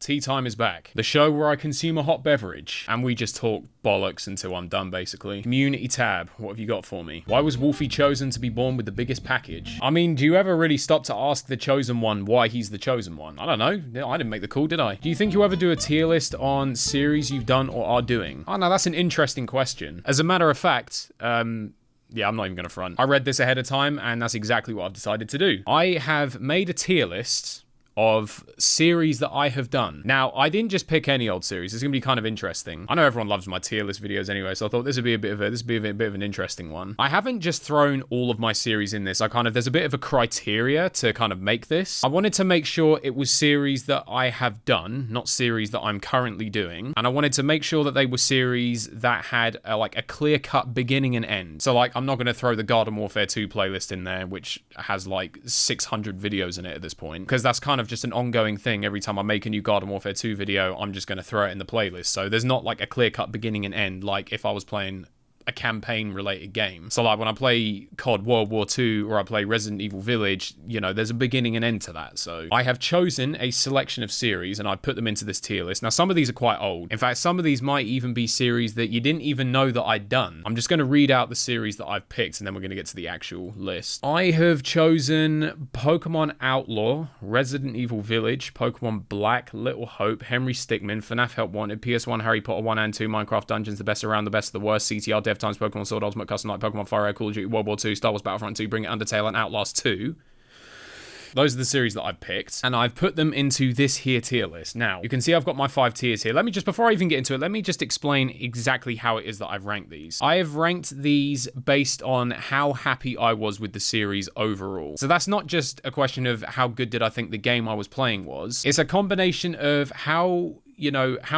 Tea Time is back. The show where I consume a hot beverage and we just talk bollocks until I'm done, basically. Community tab, what have you got for me? Why was Wolfy chosen to be born with the biggest package? I mean, do you ever really stop to ask the chosen one why he's the chosen one? I don't know. I didn't make the call, did I? Do you think you ever do a tier list on series you've done or are doing? Oh no, that's an interesting question. As a matter of fact, yeah, I'm not even gonna front. I read this ahead of time and that's exactly what I've decided to do. I have made a tier list of series that I have done. Now, I didn't just pick any old series. It's gonna be kind of interesting. I know everyone loves my tier list videos anyway, so I thought this would be a bit of an interesting one. I haven't just thrown all of my series in this. There's a bit of a criteria to kind of make this. I wanted to make sure it was series that I have done, not series that I'm currently doing. And I wanted to make sure that they were series that had a clear-cut beginning and end. So I'm not gonna throw the Garden Warfare 2 playlist in there, which has 600 videos in it at this point, because that's kind of just an ongoing thing. Every time I make a new Garden Warfare 2 video, I'm just going to throw it in the playlist. So there's not a clear-cut beginning and end like if I was playing a campaign related game. So when I play COD World War II or I play Resident Evil Village, there's a beginning and end to that. So I have chosen a selection of series and I put them into this tier list. Now some of these are quite old. In fact, some of these might even be series that you didn't even know that I'd done. I'm just going to read out the series that I've picked and then we're going to get to the actual list. I have chosen Pokemon Outlaw, Resident Evil Village, Pokemon Black, Little Hope, Henry Stickmin, FNAF Help Wanted, PS1 Harry Potter 1 and 2, Minecraft Dungeons, The Best Around, The Best of the Worst, CTR Dev Times, Pokemon Sword, Ultimate Custom Night, Pokemon Fire Red, Call of Duty, World War II, Star Wars Battlefront 2, Bring It, Undertale, and Outlast 2. Those are the series that I've picked, and I've put them into this here tier list. Now, you can see I've got my 5 tiers here. Before I even get into it, let me just explain exactly how it is that I've ranked these. I have ranked these based on how happy I was with the series overall. So that's not just a question of how good did I think the game I was playing was. It's a combination of how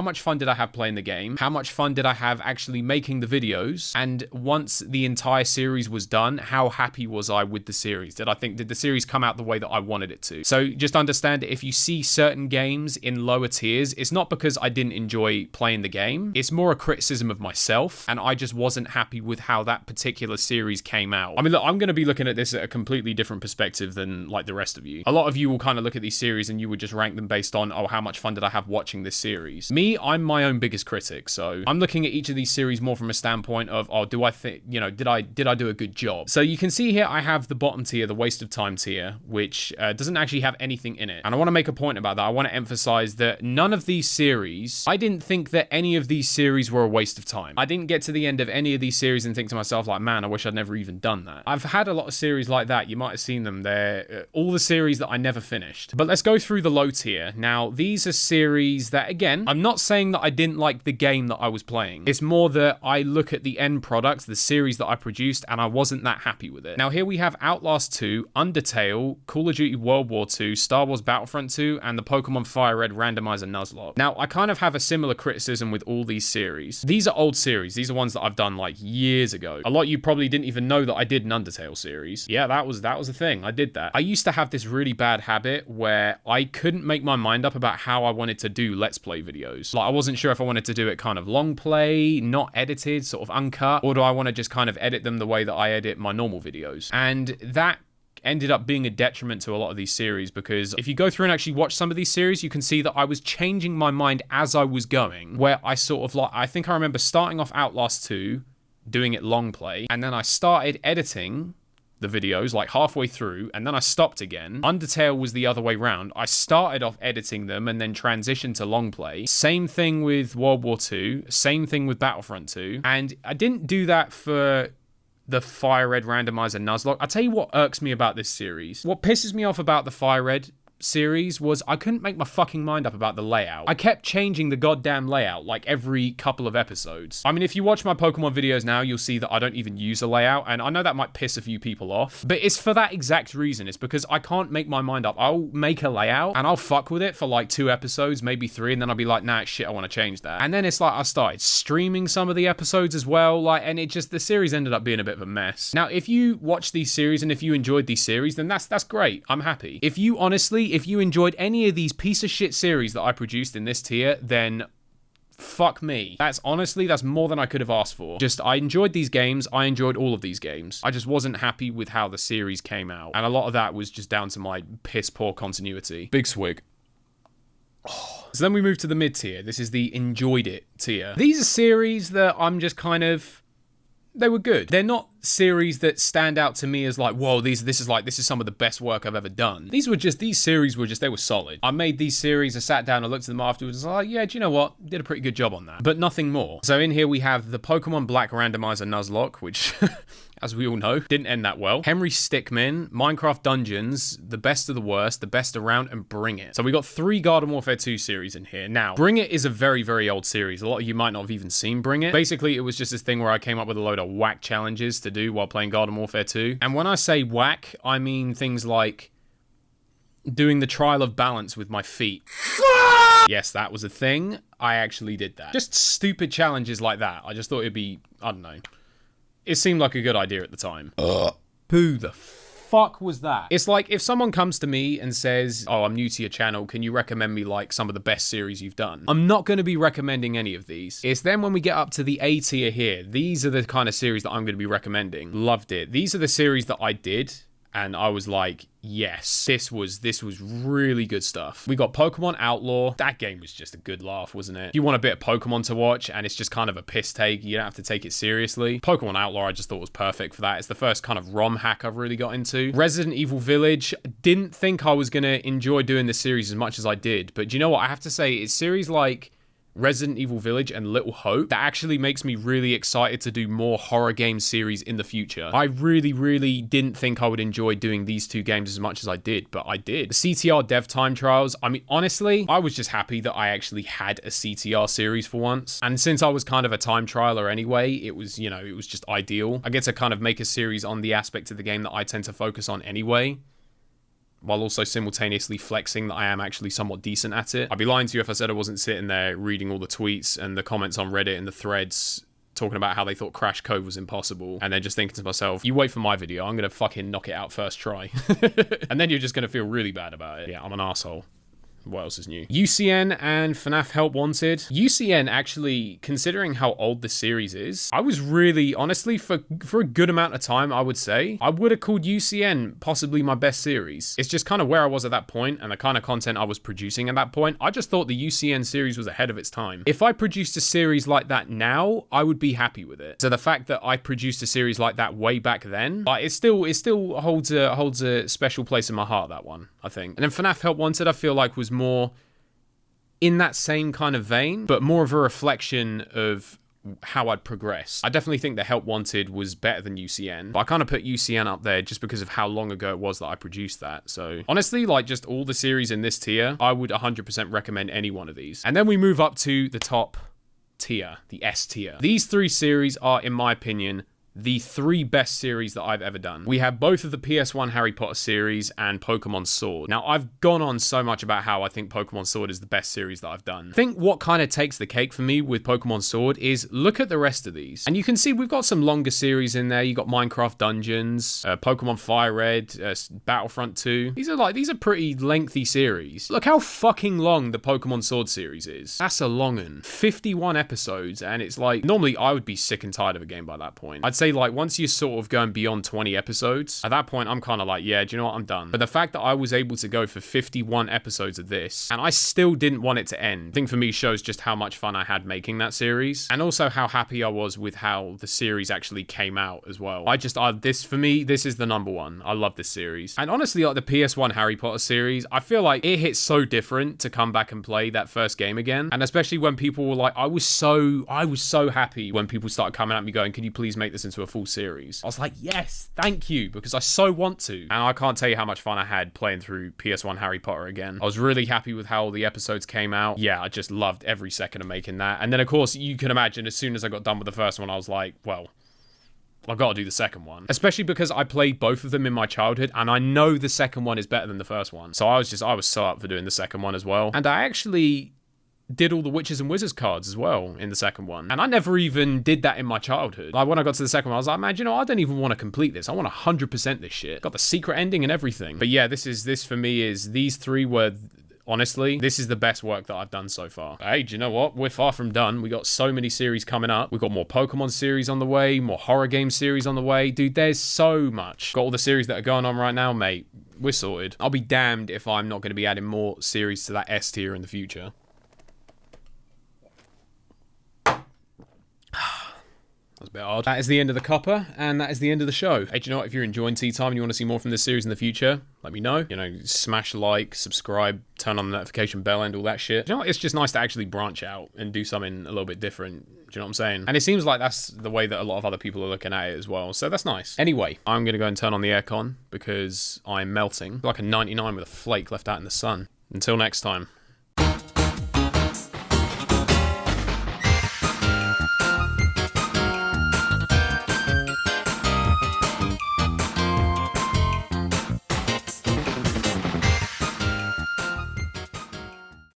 much fun did I have playing the game? How much fun did I have actually making the videos? And once the entire series was done, how happy was I with the series? Did the series come out the way that I wanted it to? So just understand that if you see certain games in lower tiers, it's not because I didn't enjoy playing the game. It's more a criticism of myself, and I just wasn't happy with how that particular series came out. I mean, look, I'm going to be looking at this at a completely different perspective than the rest of you. A lot of you will kind of look at these series and you would just rank them based on, how much fun did I have watching this series? Me, I'm my own biggest critic, so I'm looking at each of these series more from a standpoint of, do I think, did I do a good job? So you can see here I have the bottom tier, the waste of time tier, which doesn't actually have anything in it. And I want to make a point about that. I want to emphasize that none of these series, I didn't think that any of these series were a waste of time. I didn't get to the end of any of these series and think to myself man, I wish I'd never even done that. I've had a lot of series like that. You might have seen them. They're all the series that I never finished. But let's go through the low tier. Now, these are series that, again, I'm not saying that I didn't like the game that I was playing. It's more that I look at the end product, the series that I produced, and I wasn't that happy with it. Now, here we have Outlast 2, Undertale, Call of Duty World War II, Star Wars Battlefront 2, and the Pokemon Fire Red Randomizer Nuzlocke. Now, I kind of have a similar criticism with all these series. These are old series. These are ones that I've done years ago. A lot of you probably didn't even know that I did an Undertale series. Yeah, that was a thing. I did that. I used to have this really bad habit where I couldn't make my mind up about how I wanted to do Let's Play videos. I wasn't sure if I wanted to do it kind of long play, not edited, sort of uncut, or do I want to just kind of edit them the way that I edit my normal videos? And that ended up being a detriment to a lot of these series, because if you go through and actually watch some of these series, you can see that I was changing my mind as I was going, where I sort of I think I remember starting off Outlast 2, doing it long play, and then I started editing the videos halfway through, and then I stopped again. Undertale was the other way round. I started off editing them and then transitioned to long play. Same thing with World War II, same thing with Battlefront 2, and I didn't do that for the Fire Red Randomizer Nuzlocke. I'll tell you what irks me about this series. What pisses me off about the Fire Red series was I couldn't make my fucking mind up about the layout. I kept changing the goddamn layout every couple of episodes. I mean, if you watch my Pokemon videos now, you'll see that I don't even use a layout, and I know that might piss a few people off, but it's for that exact reason. It's because I can't make my mind up. I'll make a layout and I'll fuck with it for 2 episodes, maybe 3, and then I'll be like, nah, shit, I want to change that. And then it's I started streaming some of the episodes as well, and the series ended up being a bit of a mess. Now, if you watch these series and if you enjoyed these series, then that's great. I'm happy. If you enjoyed any of these piece of shit series that I produced in this tier, then Fuck me. That's honestly, that's more than I could have asked for. Just, I enjoyed these games. I enjoyed all of these games. I just wasn't happy with how the series came out. And a lot of that was just down to my piss poor continuity. Big swig. Oh. So then we move to the mid tier. This is the enjoyed it tier. These are series that I'm just kind of, they were good. They're not series that stand out to me as like, whoa, this is some of the best work I've ever done. These series were just, they were solid. I made these series, I sat down and looked at them afterwards, and I was like, yeah, do you know what? Did a pretty good job on that. But nothing more. So in here we have the Pokemon Black Randomizer Nuzlocke, which, as we all know, didn't end that well. Henry Stickmin, Minecraft Dungeons, The Best of the Worst, The Best Around, and Bring It. So we got 3 Garden Warfare 2 series in here. Now, Bring It is a very, very old series. A lot of you might not have even seen Bring It. Basically, it was just this thing where I came up with a load of whack challenges to do while playing Garden Warfare 2. And when I say whack, I mean things like doing the trial of balance with my feet. Yes, that was a thing. I actually did that. Just stupid challenges like that. I just thought it'd be, I don't know. It seemed like a good idea at the time. Who the fuck was that? It's like if someone comes to me and says, oh, I'm new to your channel, can you recommend me like some of the best series you've done? I'm not going to be recommending any of these. It's then when we get up to the A tier here, these are the kind of series that I'm going to be recommending. Loved it. These are the series that I did, and I was like, yes, this was really good stuff. We got Pokemon Outlaw. That game was just a good laugh, wasn't it? If you want a bit of Pokemon to watch and it's just kind of a piss take, you don't have to take it seriously. Pokemon Outlaw I just thought was perfect for that. It's the first kind of ROM hack I've really got into. Resident Evil Village. Didn't think I was going to enjoy doing this series as much as I did, but do you know what? I have to say, it's series like Resident Evil Village and Little Hope that actually makes me really excited to do more horror game series in the future. I really, really didn't think I would enjoy doing these 2 games as much as I did, but I did. The CTR Dev Time Trials, I mean, honestly, I was just happy that I actually had a CTR series for once. And since I was kind of a time trialer anyway, it was, you know, it was just ideal. I get to kind of make a series on the aspect of the game that I tend to focus on anyway, while also simultaneously flexing that I am actually somewhat decent at it. I'd be lying to you if I said I wasn't sitting there reading all the tweets and the comments on Reddit and the threads talking about how they thought Crash Code was impossible, and then just thinking to myself, you wait for my video, I'm gonna fucking knock it out first try. And then you're just gonna feel really bad about it. Yeah, I'm an asshole. What else is new? UCN and FNAF Help Wanted. UCN, actually, considering how old the series is, I was really, honestly, for a good amount of time, I would say, I would have called UCN possibly my best series. It's just kind of where I was at that point and the kind of content I was producing at that point. I just thought the UCN series was ahead of its time. If I produced a series like that now, I would be happy with it. So the fact that I produced a series like that way back then, it still holds a special place in my heart, that one, I think. And then FNAF Help Wanted, I feel like was more in that same kind of vein, but more of a reflection of how I'd progress. I definitely think that Help Wanted was better than UCN, but I kind of put UCN up there just because of how long ago it was that I produced that. So honestly, like just all the series in this tier, I would 100% recommend any one of these. And then we move up to the top tier, the S tier. These 3 series are, in my opinion, the 3 best series that I've ever done. We have both of the PS1 Harry Potter series and Pokemon Sword. Now, I've gone on so much about how I think Pokemon Sword is the best series that I've done. I think what kind of takes the cake for me with Pokemon Sword is look at the rest of these. And you can see we've got some longer series in there. You got Minecraft Dungeons, Pokemon Fire Red, Battlefront 2. These are pretty lengthy series. Look how fucking long the Pokemon Sword series is. That's a long one. 51 episodes, and it's like, normally I would be sick and tired of a game by that point. I'd say like once you're sort of going beyond 20 episodes, at that point I'm kind of like, yeah, do you know what, I'm done. But the fact that I was able to go for 51 episodes of this and I still didn't want it to end, I think for me shows just how much fun I had making that series, and also how happy I was with how the series actually came out as well. This for me, this is the number one. I love this series. And honestly, like the PS1 Harry Potter series, I feel like it hits so different to come back and play that first game again. And especially when people were like, I was so happy when people started coming at me going, can you please make this into a full series? I was like, yes, thank you, because I so want to. And I can't tell you how much fun I had playing through PS1 Harry Potter again. I was really happy with how the episodes came out. Yeah, I just loved every second of making that. And then of course, you can imagine as soon as I got done with the first one, I was like, well, I've got to do the second one. Especially because I played both of them in my childhood, and I know the second one is better than the first one. So I was so up for doing the second one as well. And I actually did all the Witches and Wizards cards as well in the second one. And I never even did that in my childhood. Like when I got to the second one, I was like, man, you know, I don't even want to complete this. I want 100% this shit. Got the secret ending and everything. But yeah, this for me is, these 3 were Honestly, this is the best work that I've done so far. But hey, do you know what? We're far from done. We got so many series coming up. We've got more Pokemon series on the way, more horror game series on the way. Dude, there's so much. Got all the series that are going on right now, mate. We're sorted. I'll be damned if I'm not going to be adding more series to that S tier in the future. That's a bit odd. That is the end of the copper, and that is the end of the show. Hey, do you know what? If you're enjoying Tea Time and you want to see more from this series in the future, let me know. You know, smash like, subscribe, turn on the notification bell and all that shit. Do you know what? It's just nice to actually branch out and do something a little bit different. Do you know what I'm saying? And it seems like that's the way that a lot of other people are looking at it as well. So that's nice. Anyway, I'm going to go and turn on the aircon because I'm melting. Like a 99 with a flake left out in the sun. Until next time.